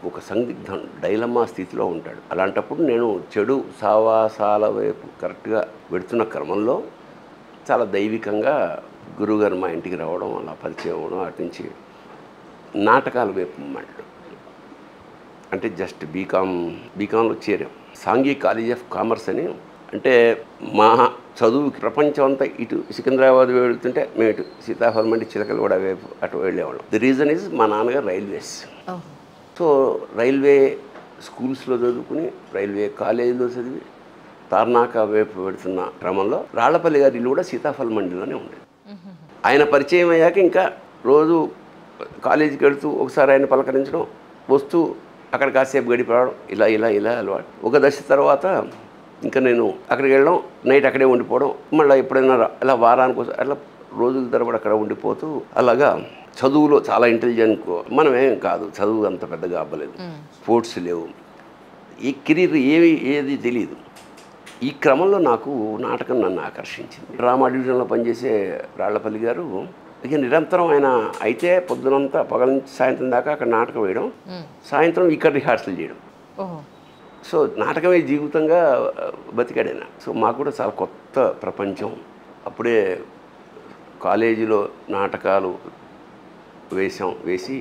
ఒక సందిగ్ధం డైలమా స్థితిలో ఉంటాడు. అలాంటప్పుడు నేను చెడు సావాసాల వైపు కరెక్ట్గా వెడుతున్న క్రమంలో చాలా దైవికంగా గురువుగారు మా ఇంటికి రావడం, అలా పరిచయం అవ్వడం, అటు నుంచి నాటకాల వైపు మళ్ళీ అంటే జస్ట్ బీకాంలో చేరాం. సాంఘిక కాలేజ్ ఆఫ్ కామర్స్ అని, అంటే మా చదువుకి ప్రపంచం అంతా ఇటు సికింద్రాబాద్ వెళ్తుంటే మేము ఇటు సీతాఫలం అంటే చిలకలగూడ వైపు అటు వెళ్ళేవాళ్ళం. ది రీజన్ ఈజ్ మా నాన్నగారు రైల్వేస్. సో రైల్వే స్కూల్స్లో చదువుకుని రైల్వే కాలేజీలో చదివి తార్నాక వైపు పెడుతున్న క్రమంలో రాళ్లపల్లి గారి ఇల్లు కూడా సీతాఫలం మండిలోనే ఉండేది. ఆయన పరిచయం అయ్యాక ఇంకా రోజు కాలేజీకి వెళుతూ ఒకసారి ఆయన పలకరించడం, వస్తూ అక్కడ కాసేపు గడిపడం, ఇలా ఇలా ఇలా అలవాటు. ఒక దశ తర్వాత ఇంకా నేను అక్కడికి వెళ్ళడం, నైట్ అక్కడే ఉండిపోవడం, మళ్ళీ ఎప్పుడైనా ఇలా వారానికి అట్లా రోజుల తరబడి అక్కడ ఉండిపోతూ అలాగా చదువులో చాలా ఇంటెలిజెంట్. మనమేం కాదు, చదువు అంత పెద్దగా అవ్వలేదు, స్పోర్ట్స్ లేవు, ఈ కెరీర్ ఏది తెలియదు. ఈ క్రమంలో నాకు నాటకం నన్ను ఆకర్షించింది. డ్రామా డివిజన్లో పనిచేసే రాళ్లపల్లి గారు ఇక నిరంతరం ఆయన అయితే పొద్దునంతా పగల నుంచి సాయంత్రం దాకా అక్కడ నాటకం వేయడం, సాయంత్రం ఇక్కడ రిహార్సల్ చేయడం. సో నాటకమే జీవితంగా బతికాడైనా. సో మాకు కూడా చాలా కొత్త ప్రపంచం. అప్పుడే కాలేజీలో నాటకాలు వేసి